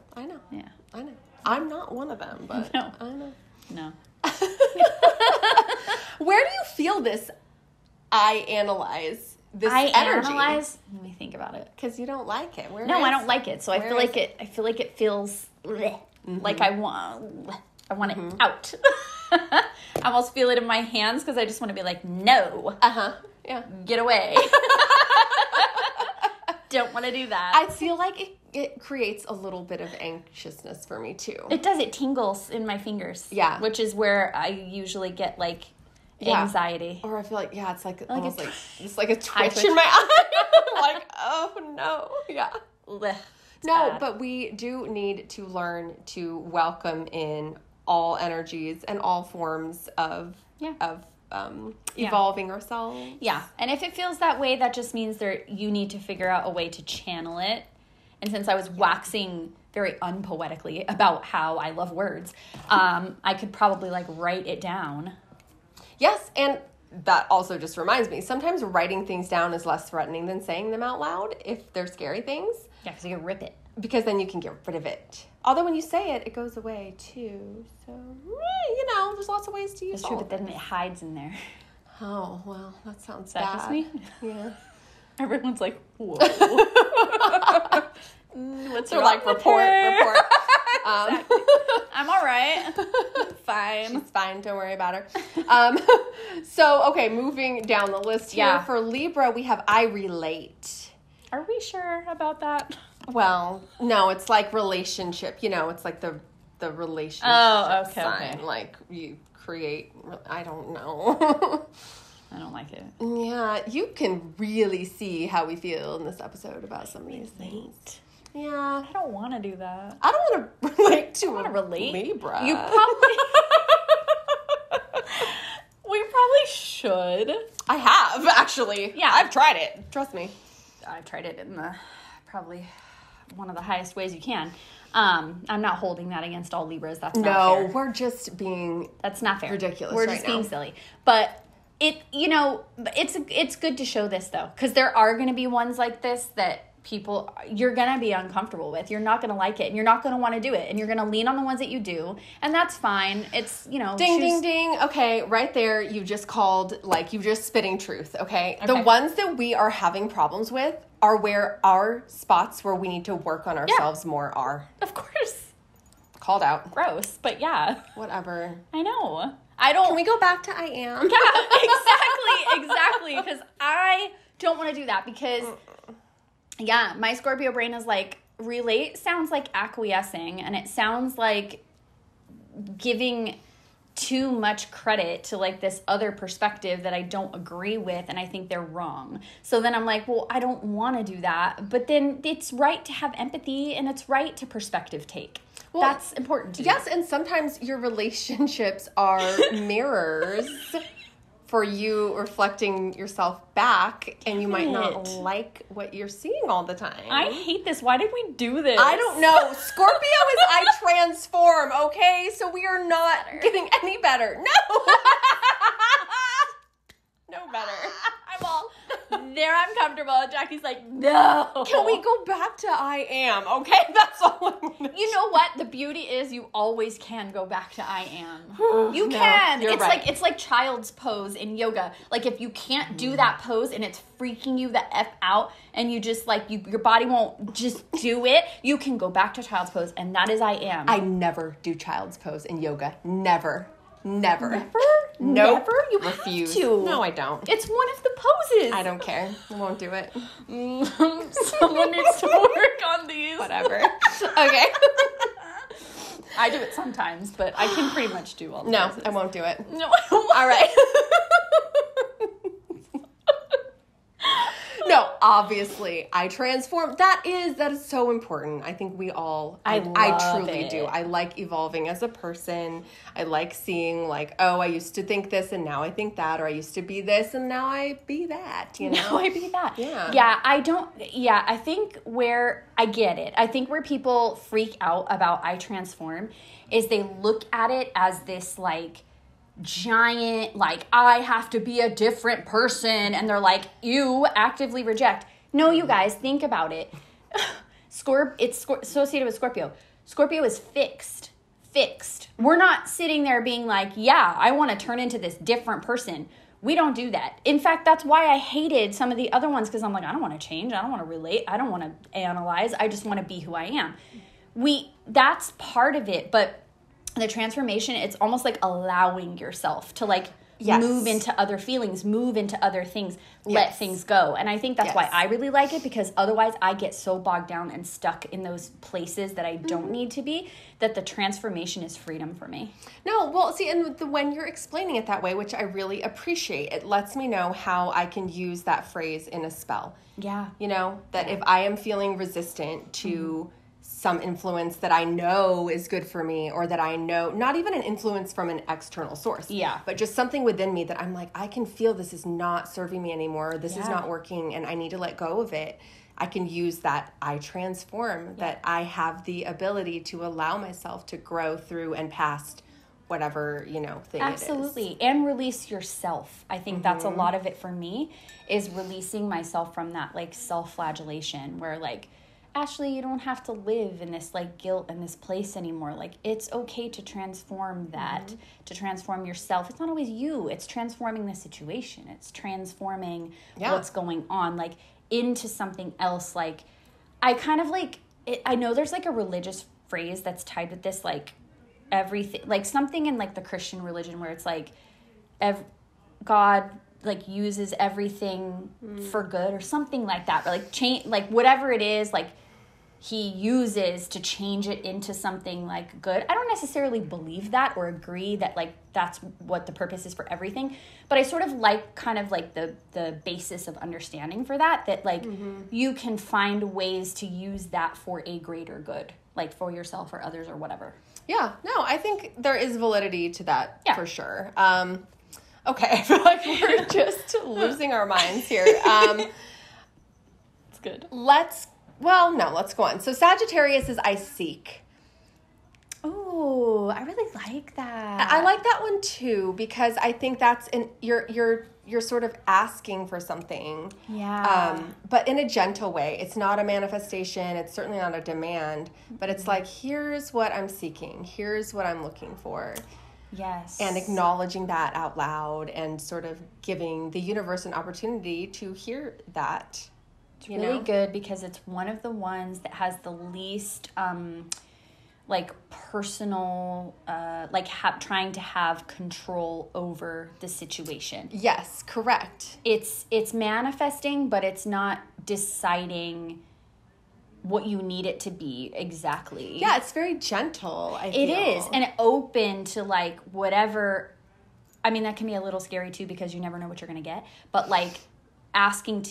Speaker 2: Yeah.
Speaker 1: I know. I'm not one of them, but
Speaker 2: No.
Speaker 1: I know.
Speaker 2: No.
Speaker 1: Where do you feel this I analyze this energy?
Speaker 2: Analyze? Let me think about it.
Speaker 1: Because you don't like it.
Speaker 2: I don't like it. So I feel like it feels like I want it out. I almost feel it in my hands because I just want to be like, no.
Speaker 1: Yeah.
Speaker 2: Get away. Don't want to do that.
Speaker 1: I feel like it creates a little bit of anxiousness for me too.
Speaker 2: It does. It tingles in my fingers.
Speaker 1: Yeah.
Speaker 2: Which is where I usually get like anxiety.
Speaker 1: Or I feel like, it's like almost like it's like a twitch in my eye. Like, oh no. Yeah. No, but we do need to learn to welcome in all energies and all forms of evolving ourselves.
Speaker 2: Yeah. And if it feels that way, that just means you need to figure out a way to channel it. And since I was waxing very unpoetically about how I love words, I could probably like write it down. Yes, and that also just reminds me, sometimes writing things down is less threatening than saying them out loud if they're scary things. Yeah, because you can rip it. Because then you can get rid of it. Although when you say it, it goes away too. So, there's lots of ways to use it. That's true, but then it hides in there. Oh, well, that sounds bad. Just me? Yeah. Everyone's like, whoa. What's wrong like, report. Exactly. I'm all right. Fine. She's fine. Don't worry about her. Okay, moving down the list here. Yeah. For Libra, we have I relate. Are we sure about that? Well, no, it's like relationship. It's like the relationship sign. Okay. Like you create, I don't know. I don't like it. Yeah, you can really see how we feel in this episode about some of these things. Yeah. I don't want to do that. I don't want to relate to a Libra. You probably... We probably should. I have, actually. Yeah. I've tried it. Trust me. I've tried it in probably one of the highest ways you can. I'm not holding that against all Libras. That's not fair. No, we're just being... That's not fair. Ridiculous. We're just being silly. But... it's good to show this, though, because there are going to be ones like this that people you're going to be uncomfortable with. You're not going to like it, and you're not going to want to do it, and you're going to lean on the ones that you do, and that's fine. It's,
Speaker 1: ding, ding, ding. Okay, right there, you just spitting truth, okay? The ones that we are having problems with are where our spots where we need to work on ourselves more are.
Speaker 2: Of course.
Speaker 1: Called out.
Speaker 2: Gross, but yeah.
Speaker 1: Whatever.
Speaker 2: I know. I don't...
Speaker 1: Can we go back to I am?
Speaker 2: Yeah, exactly, because I don't want to do that because... Yeah, my Scorpio brain is like, relate sounds like acquiescing, and it sounds like giving too much credit to like this other perspective that I don't agree with, and I think they're wrong. So then I'm like, well, I don't want to do that. But then it's right to have empathy, and it's right to perspective take. Well, that's important to me.
Speaker 1: Yes, and sometimes your relationships are mirrors for you reflecting yourself back, and you might not like what you're seeing all the time.
Speaker 2: I hate this. Why did we do this?
Speaker 1: I don't know. Scorpio is I transform, okay? So we are not getting any better. No. No better.
Speaker 2: I'm all there. I'm comfortable. Jackie's like, no.
Speaker 1: Can we go back to I am? Okay, that's all I want to
Speaker 2: You know what? The beauty is you always can go back to I am. You can.
Speaker 1: You're
Speaker 2: it's
Speaker 1: right.
Speaker 2: it's like child's pose in yoga. Like if you can't do that pose and it's freaking you the F out and you just like your body won't just do it, you can go back to child's pose, and that is I am.
Speaker 1: I never do child's pose in yoga. Never. Never?
Speaker 2: Nope. Never? You
Speaker 1: refuse
Speaker 2: have to.
Speaker 1: No, I don't.
Speaker 2: It's one of the poses.
Speaker 1: I don't care. I won't do it.
Speaker 2: Someone needs to work on these.
Speaker 1: Whatever. Okay.
Speaker 2: I do it sometimes, but I can pretty much do all the poses.
Speaker 1: I won't do it.
Speaker 2: No, I won't.
Speaker 1: All right. No, obviously, I transform. That is so important. I think we all, I truly do. I like evolving as a person. I like seeing like, oh, I used to think this and now I think that, or I used to be this and now I be that, you know?
Speaker 2: Now I be that.
Speaker 1: Yeah.
Speaker 2: Yeah, I think where, I get it. I think where people freak out about I transform is they look at it as this like, giant, like, I have to be a different person, and they're like, you actively reject. No, you guys, think about it. It's associated with Scorpio. Scorpio is fixed. We're not sitting there being like, yeah, I want to turn into this different person. We don't do that. In fact, that's why I hated some of the other ones, because I'm like, I don't want to change. I don't want to relate. I don't want to analyze. I just want to be who I am. That's part of it, but the transformation, it's almost like allowing yourself to like move into other feelings, move into other things, let things go. And I think that's why I really like it, because otherwise I get so bogged down and stuck in those places that I don't need to be, that the transformation is freedom for me. No,
Speaker 1: well, see, and when you're explaining it that way, which I really appreciate, it lets me know how I can use that phrase in a spell.
Speaker 2: Yeah.
Speaker 1: You know, that if I am feeling resistant to some influence that I know is good for me, or that I know, not even an influence from an external source, but just something within me that I'm like, I can feel this is not serving me anymore, this is not working, and I need to let go of it. I can use that I transform, that I have the ability to allow myself to grow through and past whatever, thing it is.
Speaker 2: Absolutely. And release yourself. I think that's a lot of it for me, is releasing myself from that like self-flagellation where like, Ashley, you don't have to live in this like guilt and this place anymore. Like, it's okay to transform that, to transform yourself. It's not always you. It's transforming the situation. It's transforming what's going on, like into something else. Like, I kind of like it. I know there's like a religious phrase that's tied with this, like everything, like something in like the Christian religion where it's like God like uses everything for good or something like that, or like change, like whatever it is, like he uses to change it into something like good. I don't necessarily believe that or agree that like that's what the purpose is for everything, but I sort of like kind of like the basis of understanding for that like you can find ways to use that for a greater good, like for yourself or others or whatever.
Speaker 1: Yeah, no, I think there is validity to that for sure. Okay, I feel like we're just losing our minds here.
Speaker 2: It's good.
Speaker 1: Let's go on. So Sagittarius is I seek.
Speaker 2: Oh, I really like that.
Speaker 1: I like that one too, because I think that's you're you're sort of asking for something.
Speaker 2: Yeah.
Speaker 1: But in a gentle way. It's not a manifestation. It's certainly not a demand. But it's like, here's what I'm seeking. Here's what I'm looking for.
Speaker 2: Yes.
Speaker 1: And acknowledging that out loud and sort of giving the universe an opportunity to hear that.
Speaker 2: It's really good because it's one of the ones that has the least like personal, trying to have control over the situation.
Speaker 1: Yes, correct.
Speaker 2: It's manifesting, but it's not deciding what you need it to be exactly.
Speaker 1: Yeah, it's very gentle, I feel.
Speaker 2: It is, and open to like whatever. I mean, that can be a little scary too because you never know what you're going to get. But like asking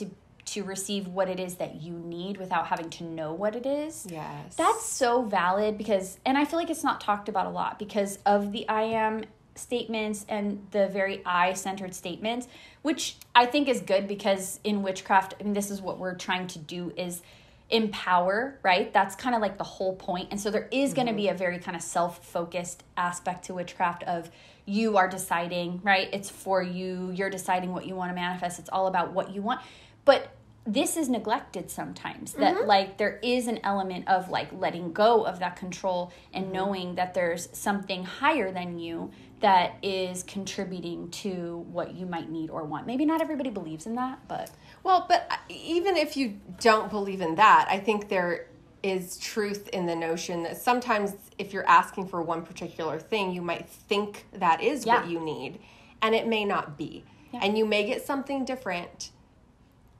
Speaker 2: to receive what it is that you need without having to know what it is.
Speaker 1: Yes.
Speaker 2: That's so valid because, and I feel like it's not talked about a lot because of the I am statements and the very I-centered statements, which I think is good because in witchcraft, and this is what we're trying to do is empower, right? That's kind of like the whole point. And so there is going to be a very kind of self-focused aspect to witchcraft of you are deciding, right? It's for you. You're deciding what you want to manifest. It's all about what you want. But this is neglected sometimes, that like there is an element of like letting go of that control and knowing that there's something higher than you that is contributing to what you might need or want. Maybe not everybody believes in that, but...
Speaker 1: Well, but even if you don't believe in that, I think there is truth in the notion that sometimes if you're asking for one particular thing, you might think that is what you need, and it may not be. Yeah. And you may get something different,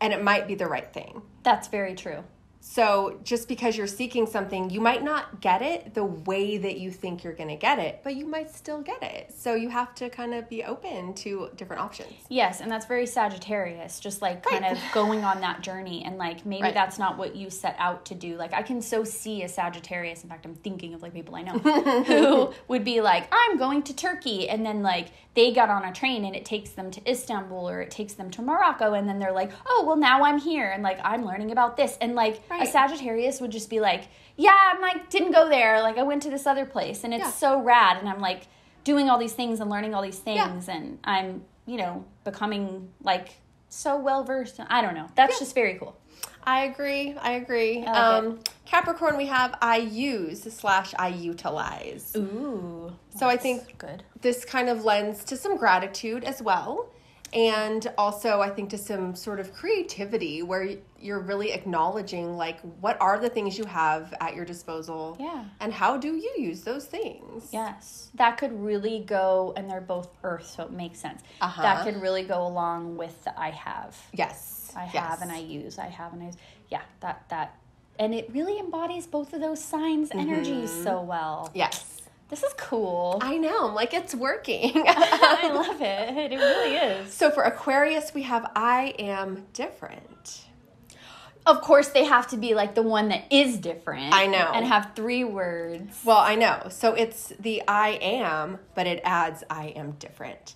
Speaker 1: and it might be the right thing.
Speaker 2: That's very true.
Speaker 1: So just because you're seeking something, you might not get it the way that you think you're going to get it, but you might still get it. So you have to kind of be open to different options.
Speaker 2: Yes, and that's very Sagittarius, just like kind of going on that journey. And like maybe that's not what you set out to do. Like I can so see a Sagittarius. In fact, I'm thinking of like people I know who would be like, I'm going to Turkey. And then like they got on a train and it takes them to Istanbul or it takes them to Morocco. And then they're like, oh, well, now I'm here. And like I'm learning about this. And like a Sagittarius would just be like, yeah, I'm like, didn't go there. Like I went to this other place and it's so rad. And I'm like doing all these things and learning all these things. And I'm, becoming like so well-versed. I don't know. That's just very cool.
Speaker 1: I agree.
Speaker 2: I like
Speaker 1: Capricorn, we have I use/I utilize.
Speaker 2: Ooh.
Speaker 1: So I think
Speaker 2: good.
Speaker 1: This kind of lends to some gratitude as well. And also, I think to some sort of creativity where you're really acknowledging, like, what are the things you have at your disposal?
Speaker 2: Yeah.
Speaker 1: And how do you use those things?
Speaker 2: Yes. That could really go, and they're both earth, so it makes sense. That could really go along with the I have.
Speaker 1: Yes.
Speaker 2: I have and I use. I have and I use. Yeah, that. And it really embodies both of those signs' energies so well.
Speaker 1: Yes.
Speaker 2: This is cool.
Speaker 1: I know. I'm like, it's working.
Speaker 2: I love it. It really is.
Speaker 1: So for Aquarius, we have I am different.
Speaker 2: Of course, they have to be like the one that is different.
Speaker 1: I know.
Speaker 2: And have 3 words.
Speaker 1: Well, I know. So it's the I am, but it adds I am different.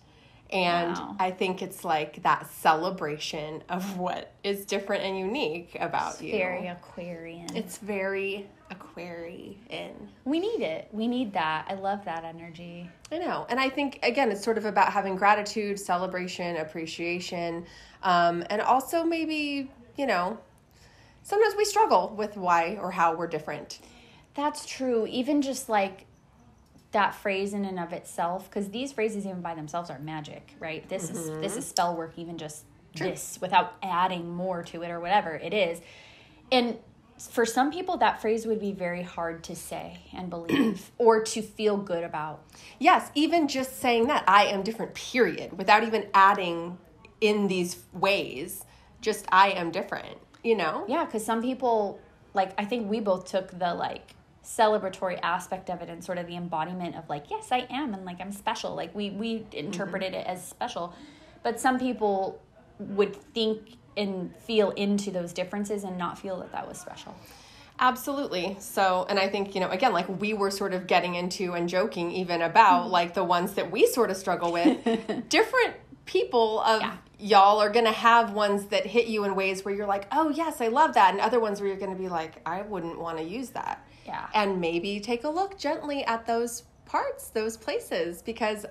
Speaker 1: And I think it's like that celebration of what is different and unique about you.
Speaker 2: Very Aquarian.
Speaker 1: It's very Aquarian.
Speaker 2: We need it. We need that. I love that energy.
Speaker 1: I know. And I think, again, it's sort of about having gratitude, celebration, appreciation, and also maybe, sometimes we struggle with why or how we're different.
Speaker 2: That's true. Even just like that phrase in and of itself, because these phrases even by themselves are magic, right? This is spell work, even just this, without adding more to it or whatever it is. And for some people, that phrase would be very hard to say and believe or to feel good about.
Speaker 1: Yes, even just saying that, I am different, period, without even adding in these ways, just I am different,
Speaker 2: Yeah, because some people, like, I think we both took the, like, celebratory aspect of it and sort of the embodiment of, like, yes, I am, and, like, I'm special. Like, we interpreted it as special. But some people would think and feel into those differences and not feel that was special.
Speaker 1: Absolutely. So, and I think, again, like we were sort of getting into and joking even about like the ones that we sort of struggle with. Different people of y'all are going to have ones that hit you in ways where you're like, oh, yes, I love that. And other ones where you're going to be like, I wouldn't want to use that.
Speaker 2: Yeah.
Speaker 1: And maybe take a look gently at those parts, those places, because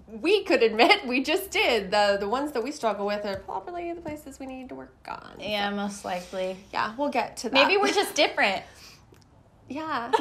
Speaker 1: we could admit we just did. The ones that we struggle with are probably the places we need to work on.
Speaker 2: Yeah, most likely.
Speaker 1: Yeah, we'll get to that.
Speaker 2: Maybe we're just different.
Speaker 1: Yeah,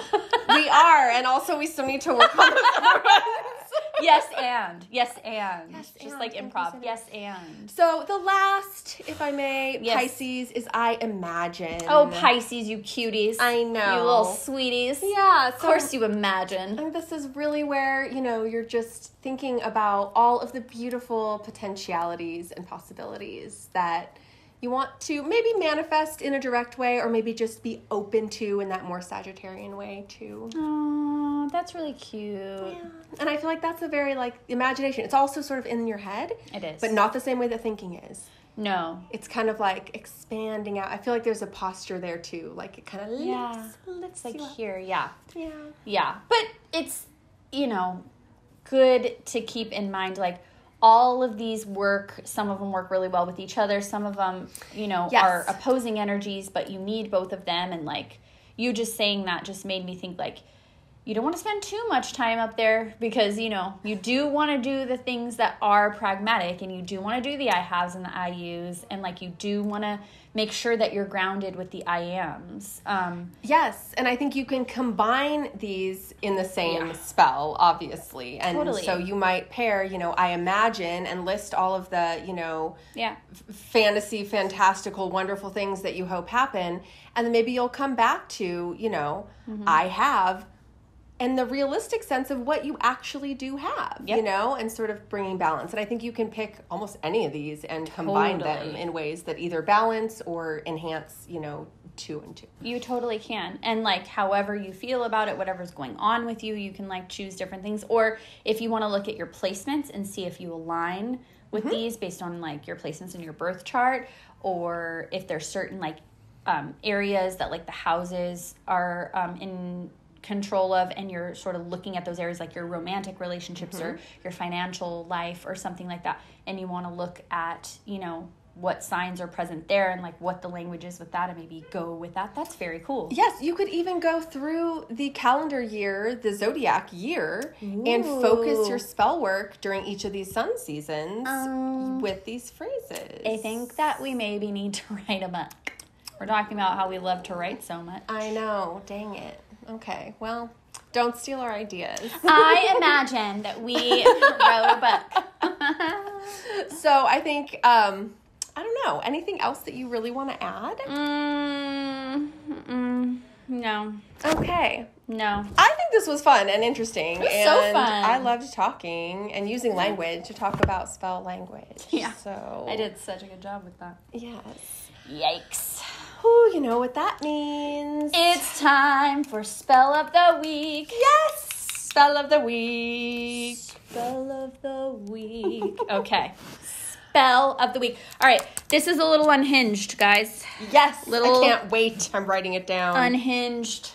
Speaker 1: we are, and also we still need to work on those other ones.
Speaker 2: Yes, and. Yes, just
Speaker 1: and.
Speaker 2: like improv. Yes, and.
Speaker 1: So the last, if I may,
Speaker 2: Yes.
Speaker 1: Pisces is I imagine.
Speaker 2: Oh, Pisces, you cuties.
Speaker 1: I know.
Speaker 2: You little sweeties.
Speaker 1: Yeah.
Speaker 2: Of course you imagine.
Speaker 1: And this is really where, you're just thinking about all of the beautiful potentialities and possibilities that you want to maybe manifest in a direct way, or maybe just be open to in that more Sagittarian way too.
Speaker 2: Oh, that's really cute.
Speaker 1: Yeah. And I feel like that's a very imagination. It's also sort of in your head.
Speaker 2: It is.
Speaker 1: But not the same way that thinking is.
Speaker 2: No.
Speaker 1: It's kind of like expanding out. I feel like there's a posture there too. Like it kind of lifts
Speaker 2: like
Speaker 1: you up.
Speaker 2: here, yeah.
Speaker 1: Yeah.
Speaker 2: Yeah. But it's, good to keep in mind, all of these work, some of them work really well with each other. Some of them,
Speaker 1: Yes.
Speaker 2: are opposing energies, but you need both of them. And you just saying that just made me think you don't want to spend too much time up there because, you do want to do the things that are pragmatic, and you do want to do the I haves and the I use. And you do want to make sure that you're grounded with the I ams.
Speaker 1: Yes, and I think you can combine these in the same spell, obviously. And
Speaker 2: Totally.
Speaker 1: so you might pair, I imagine, and list all of the, fantasy, fantastical, wonderful things that you hope happen. And then maybe you'll come back to, I have, and the realistic sense of what you actually do have, and sort of bringing balance. And I think you can pick almost any of these and combine them in ways that either balance or enhance, two and two.
Speaker 2: You totally can. And however you feel about it, whatever's going on with you, you can choose different things. Or if you want to look at your placements and see if you align with these based on your placements in your birth chart, or if there's certain areas that the houses are in control of, and you're sort of looking at those areas your romantic relationships or your financial life or something like that, and you want to look at what signs are present there and what the language is with that, and maybe go with that. That's very cool.
Speaker 1: Yes, you could even go through the calendar year, the zodiac year, and focus your spell work during each of these sun seasons with these phrases.
Speaker 2: I think that we maybe need to write a book. We're talking about how we love to write so much.
Speaker 1: I know. Dang it. Okay, well, don't steal our ideas.
Speaker 2: I imagine that we wrote a book.
Speaker 1: So I think, I don't know, anything else that you really want to add?
Speaker 2: No.
Speaker 1: Okay.
Speaker 2: No.
Speaker 1: I think this was fun and interesting.
Speaker 2: It was
Speaker 1: and
Speaker 2: so fun.
Speaker 1: I loved talking and using language to talk about spell language.
Speaker 2: Yeah.
Speaker 1: So
Speaker 2: I did such a good job with that.
Speaker 1: Yes.
Speaker 2: Yikes.
Speaker 1: Ooh, you know what that means.
Speaker 2: It's time for Spell of the Week.
Speaker 1: Yes! Spell of the week.
Speaker 2: Spell of the Week. Okay. Spell of the Week. All right. This is a little unhinged, guys.
Speaker 1: Yes.
Speaker 2: Little
Speaker 1: I can't wait. I'm writing it down.
Speaker 2: Unhinged.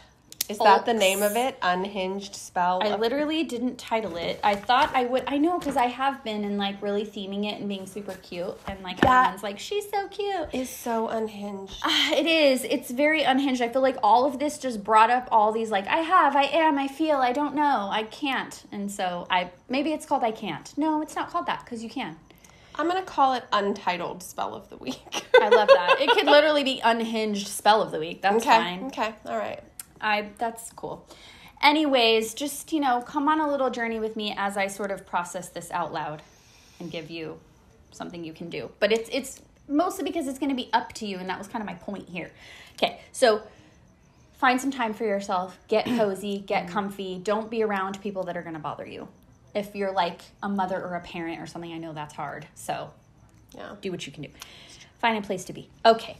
Speaker 1: Is that the name of it? Unhinged spell?
Speaker 2: I literally didn't title it. I thought I would. I know, because I have been and really theming it and being super cute. And everyone's she's so cute.
Speaker 1: Is so unhinged.
Speaker 2: It is. It's very unhinged. I feel all of this just brought up all these I have, I am, I feel, I don't know, I can't. And so maybe it's called I can't. No, it's not called that, because you can.
Speaker 1: I'm going to call it Untitled Spell of the Week.
Speaker 2: I love that. It could literally be Unhinged Spell of the Week. That's fine.
Speaker 1: Okay. All right.
Speaker 2: That's cool. Anyways, just, come on a little journey with me as I sort of process this out loud and give you something you can do. But it's mostly because it's going to be up to you, and that was kind of my point here. Okay, so find some time for yourself. Get cozy, get comfy. Don't be around people that are going to bother you. If you're a mother or a parent or something, I know that's hard. So do what you can do. Find a place to be. Okay.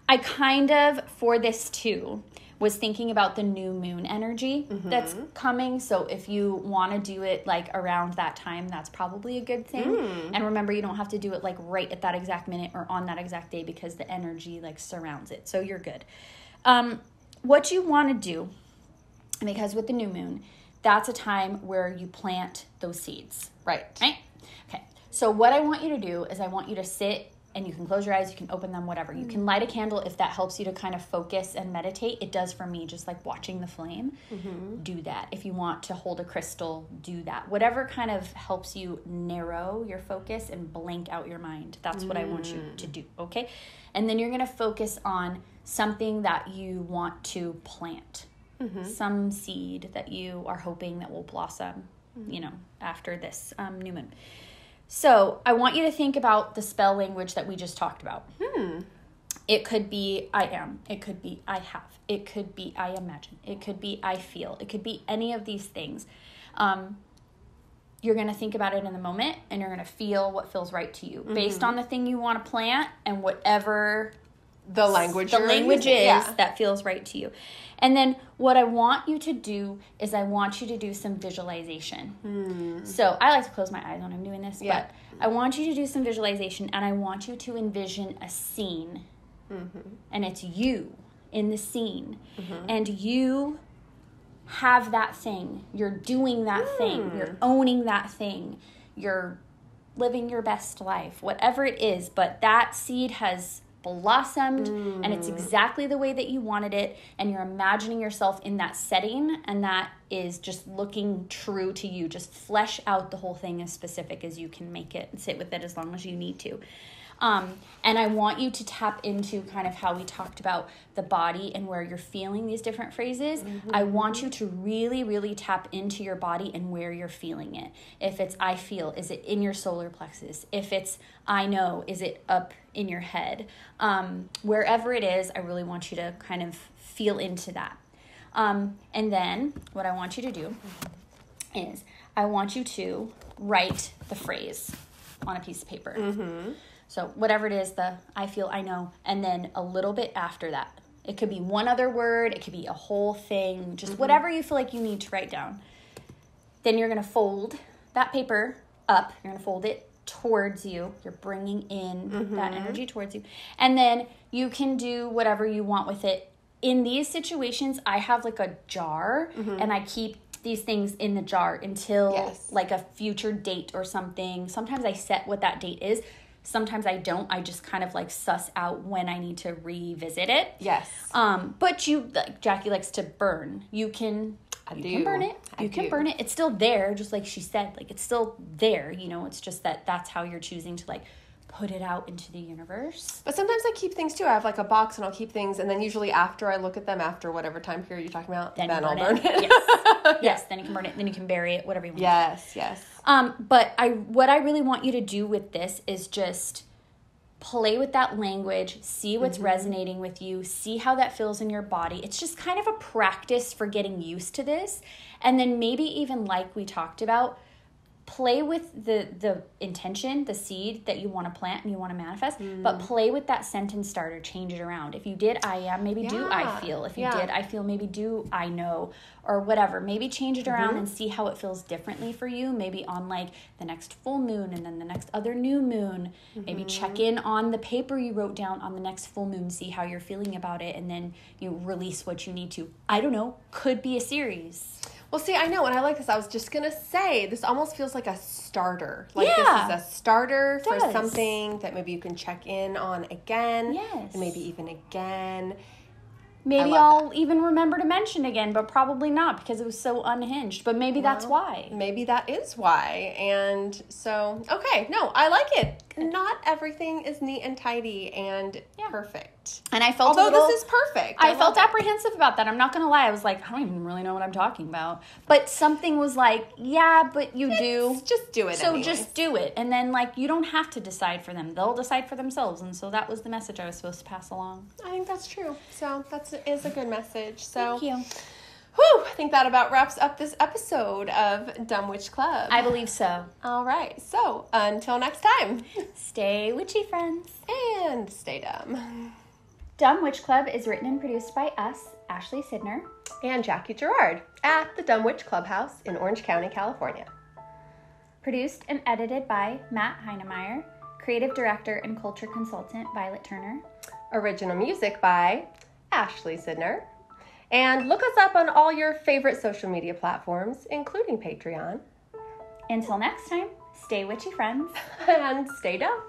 Speaker 2: I kind of, for this too, was thinking about the new moon energy that's coming. So if you want to do it around that time, that's probably a good thing. And remember, you don't have to do it right at that exact minute or on that exact day, because the energy surrounds it. So you're good. What you want to do, because with the new moon, that's a time where you plant those seeds.
Speaker 1: Right.
Speaker 2: Okay. So what I want you to do is I want you to sit and you can close your eyes, you can open them, whatever. You can light a candle if that helps you to kind of focus and meditate. It does for me, just like watching the flame. Do that. If you want to hold a crystal, do that. Whatever kind of helps you narrow your focus and blank out your mind. That's what I want you to do, okay? And then you're going to focus on something that you want to plant. Some seed that you are hoping that will blossom, you know, after this new moon. So I want you to think about the spell language that we just talked about. It could be I am. It could be I have. It could be I imagine. It could be I feel. It could be any of these things. You're going to think about it in the moment, and you're going to feel what feels right to you based on the thing you want to plant and whatever
Speaker 1: the language
Speaker 2: is that feels right to you. And then what I want you to do is I want you to do some visualization. So I like to close my eyes when I'm doing this, but I want you to do some visualization, and I want you to envision a scene. And it's you in the scene. And you have that thing. You're doing that thing. You're owning that thing. You're living your best life, whatever it is. But that seed has blossomed and it's exactly the way that you wanted it, and you're imagining yourself in that setting, and that is just looking true to you. Just flesh out the whole thing as specific as you can make it and sit with it as long as you need to. And I want you to tap into kind of how we talked about the body and where you're feeling these different phrases. I want you to really, really tap into your body and where you're feeling it. If it's I feel, is it in your solar plexus? If it's I know, is it up in your head? Wherever it is, I really want you to kind of feel into that. And then what I want you to do is I want you to write the phrase on a piece of paper. So whatever it is, the I feel, I know, and then a little bit after that. It could be one other word. It could be a whole thing. Just whatever you feel like you need to write down. Then you're going to fold that paper up. You're going to fold it towards you. You're bringing in that energy towards you. And then you can do whatever you want with it. In these situations, I have like a jar, and I keep these things in the jar until like a future date or something. Sometimes I set what that date is. Sometimes I don't. I just kind of like suss out when I need to revisit it. But you, like Jackie likes to burn. You can burn it. You can burn it. It's still there, just like she said. Like it's still there. You know, it's just that's how you're choosing to like put it out into the universe.
Speaker 1: But sometimes I keep things too. I have like a box, and I'll keep things, and then usually after I look at them, after whatever time period you're talking about, then I'll burn it.
Speaker 2: Yes, then you can burn it. Then you can bury it, whatever you want.
Speaker 1: Yes.
Speaker 2: But what I really want you to do with this is just play with that language, see what's resonating with you, see how that feels in your body. It's just kind of a practice for getting used to this. And then maybe even like we talked about, play with the intention, the seed that you want to plant and you want to manifest, but play with that sentence starter, change it around. If you did I am, maybe do I feel. If you did I feel, maybe do I know, or whatever. Maybe change it around and see how it feels differently for you. Maybe on like the next full moon and then the next other new moon. Maybe check in on the paper you wrote down on the next full moon, see how you're feeling about it, and then you release what you need to. I don't know, could be a series.
Speaker 1: Well, see, I know, and I like this. I was just going to say, this almost feels like a starter. Like this is a starter for something that maybe you can check in on again. And maybe even again.
Speaker 2: Maybe I'll even remember to mention again, but probably not because it was so unhinged. But maybe that's why.
Speaker 1: Maybe that is why. And so, okay, no, I like it. Not everything is neat and tidy and perfect.
Speaker 2: And I felt
Speaker 1: this is perfect.
Speaker 2: I felt apprehensive about that. I'm not going to lie. I was like, I don't even really know what I'm talking about. But something was like, yeah, but you do.
Speaker 1: Just do it anyways.
Speaker 2: Just do it. And then, like, you don't have to decide for them. They'll decide for themselves. And so that was the message I was supposed to pass along.
Speaker 1: I think that's true. So that is a good message. So
Speaker 2: thank you.
Speaker 1: Whew, I think that about wraps up this episode of Dumb Witch Club.
Speaker 2: I believe so.
Speaker 1: All right. So until next time.
Speaker 2: Stay witchy, friends.
Speaker 1: And stay dumb.
Speaker 2: Dumb Witch Club is written and produced by us, Ashley Sidner.
Speaker 1: And Jackie Gerard at the Dumb Witch Clubhouse in Orange County, California.
Speaker 2: Produced and edited by Matt Heinemeyer. Creative Director and Culture Consultant, Violet Turner.
Speaker 1: Original music by Ashley Sidner. And look us up on all your favorite social media platforms, including Patreon.
Speaker 2: Until next time, stay witchy, friends.
Speaker 1: And stay dumb.